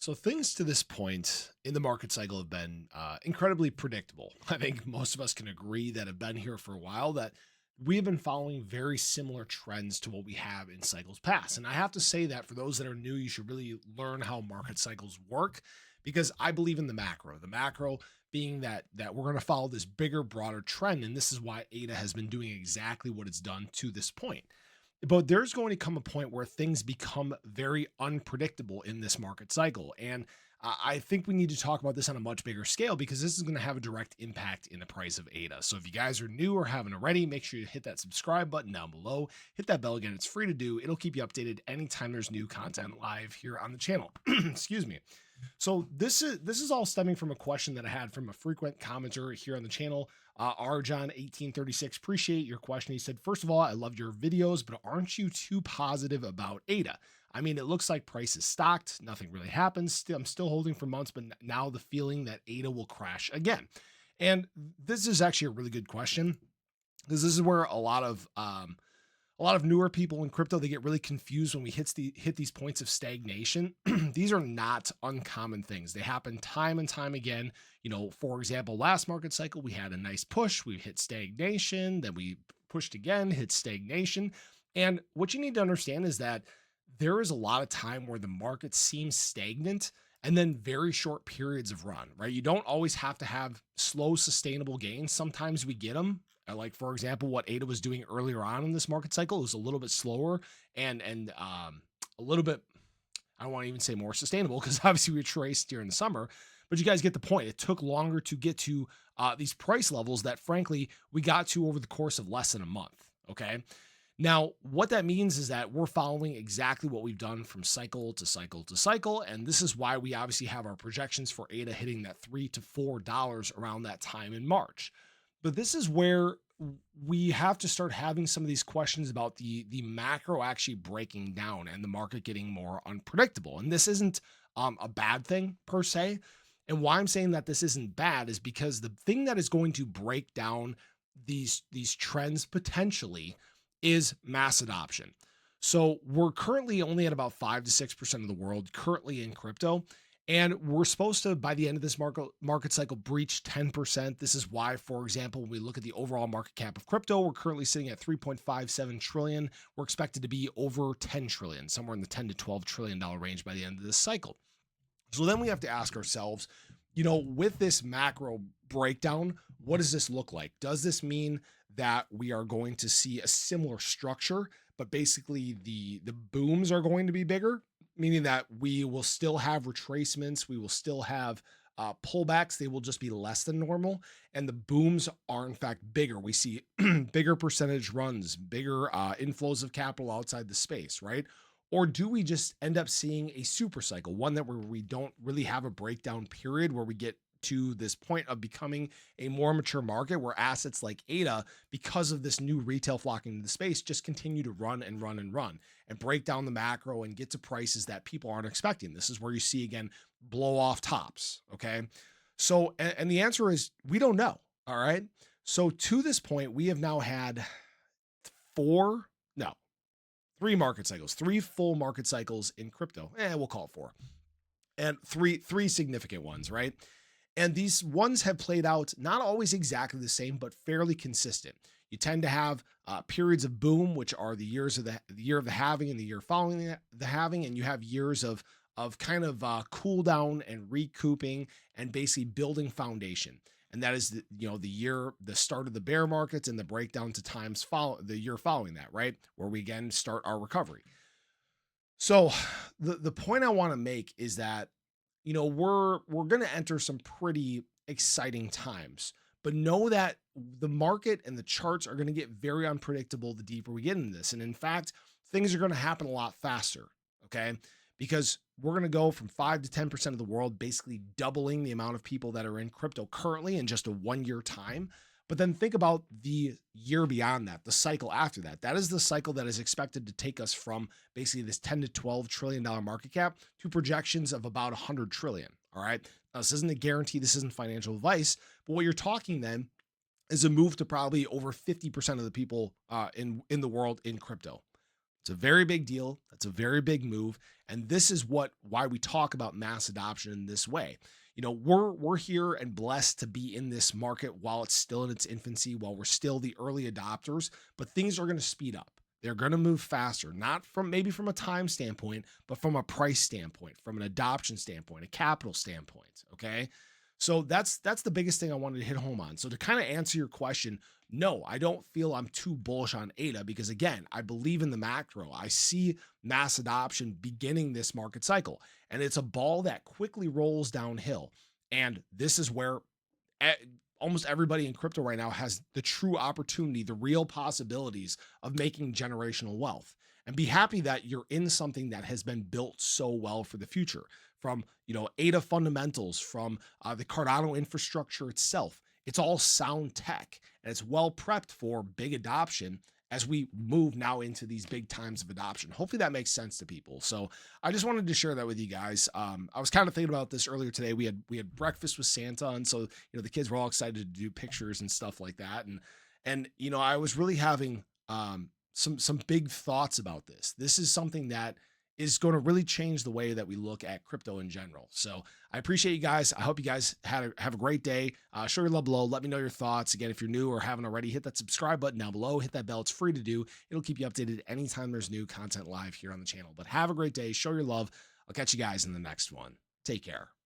So things to this point in the market cycle have been incredibly predictable. I think most of us can agree that have been here for a while that we have been following very similar trends to what we have in cycles past. And I have to say that for those that are new, you should really learn how market cycles work because I believe in the macro. The macro being that we're going to follow this bigger, broader trend, and this is why ADA has been doing exactly what it's done to this point. But there's going to come a point where things become very unpredictable in this market cycle. And I think we need to talk about this on a much bigger scale because this is going to have a direct impact in the price of ADA. So if you guys are new or haven't already, make sure you hit that subscribe button down below. Hit that bell again. It's free to do. It'll keep you updated anytime there's new content live here on the channel. Excuse me. So this is all stemming from a question that I had from a frequent commenter here on the channel, Rjon1836. Appreciate your question. He said, first of all, I love your videos, but aren't you too positive about ADA? I mean, it looks like price is stocked. Nothing really happens. I'm still holding for months, but now the feeling that ADA will crash again. And this is actually a really good question because this is where a lot of newer people in crypto, they get really confused when we hit these points of stagnation. These are not uncommon things. They happen time and time again. For example, last market cycle, we had a nice push. We hit stagnation, then we pushed again, hit stagnation. And what you need to understand is that there is a lot of time where the market seems stagnant and then very short periods of run, right? You don't always have to have slow, sustainable gains. Sometimes we get them. Like for example, what ADA was doing earlier on in this market cycle was a little bit slower and a little bit, I don't want to even say more sustainable because obviously we traced during the summer, but you guys get the point. It took longer to get to these price levels that frankly we got to over the course of less than a month. Okay. Now, what that means is that we're following exactly what we've done from cycle to cycle to cycle. And this is why we obviously have our projections for ADA hitting that $3 to $4 around that time in March. But this is where we have to start having some of these questions about the macro actually breaking down and the market getting more unpredictable. And this isn't a bad thing per se. And why I'm saying that this isn't bad is because the thing that is going to break down these trends potentially is mass adoption. So we're currently only at about 5 to 6% of the world currently in crypto. And we're supposed to, by the end of this market cycle, breach 10%. This is why, for example, when we look at the overall market cap of crypto, we're currently sitting at 3.57 trillion. We're expected to be over 10 trillion, somewhere in the 10 to 12 trillion dollar range by the end of this cycle. So then we have to ask ourselves, with this macro breakdown, what does this look like? Does this mean that we are going to see a similar structure, but basically the booms are going to be bigger? Meaning that we will still have retracements, we will still have pullbacks, they will just be less than normal, and the booms are in fact bigger. We see bigger percentage runs, bigger inflows of capital outside the space, right? Or do we just end up seeing a super cycle, one that where we don't really have a breakdown period where we get to this point of becoming a more mature market where assets like ADA, because of this new retail flocking to the space, just continue to run and run and run and break down the macro and get to prices that people aren't expecting. This is where you see again, blow off tops. Okay. So, and the answer is we don't know. All right. So to this point, we have now had four, no, three market cycles, three full market cycles in crypto. We'll call it four and three significant ones, right? And these ones have played out not always exactly the same, but fairly consistent. You tend to have periods of boom, which are the years of the year of the halving and the year following the halving, and you have years of kind of cool down and recouping and basically building foundation. And that is the start of the bear markets and the breakdown to the year following that, right? Where we again start our recovery. So the point I want to make is that we're going to enter some pretty exciting times, but know that the market and the charts are going to get very unpredictable the deeper we get into this. And in fact, things are going to happen a lot faster. Okay. Because we're going to go from 5 to 10% of the world, basically doubling the amount of people that are in crypto currently in just a 1 year time. But then think about the year beyond that, the cycle after that. That is the cycle that is expected to take us from basically this 10 to 12 trillion dollar market cap to projections of about 100 trillion. All right. Now, this isn't a guarantee. This isn't financial advice, but what you're talking then is a move to probably over 50% of the people in the world in crypto. It's a very big deal. That's a very big move. And this is why we talk about mass adoption in this way. We're here and blessed to be in this market while it's still in its infancy, while we're still the early adopters, but things are going to speed up. They're going to move faster, not from maybe from a time standpoint, but from a price standpoint, from an adoption standpoint, a capital standpoint. Okay. So that's the biggest thing I wanted to hit home on. So to kind of answer your question, no, I don't feel I'm too bullish on ADA because again, I believe in the macro. I see mass adoption beginning this market cycle, and it's a ball that quickly rolls downhill. And this is where e- almost everybody in crypto right now has the true opportunity, the real possibilities of making generational wealth. And be happy that you're in something that has been built so well for the future. From ADA fundamentals, from the Cardano infrastructure itself, it's all sound tech and it's well prepped for big adoption as we move now into these big times of adoption. Hopefully that makes sense to people. So I just wanted to share that with you guys. I was kind of thinking about this earlier today. We had breakfast with Santa, and so the kids were all excited to do pictures and stuff like that. And I was really having some big thoughts about this. This is something that is going to really change the way that we look at crypto in general. So I appreciate you guys. I hope you guys have a great day. Show your love below. Let me know your thoughts. Again, if you're new or haven't already, hit that subscribe button down below. Hit that bell. It's free to do. It'll keep you updated anytime there's new content live here on the channel. But have a great day. Show your love. I'll catch you guys in the next one. Take care.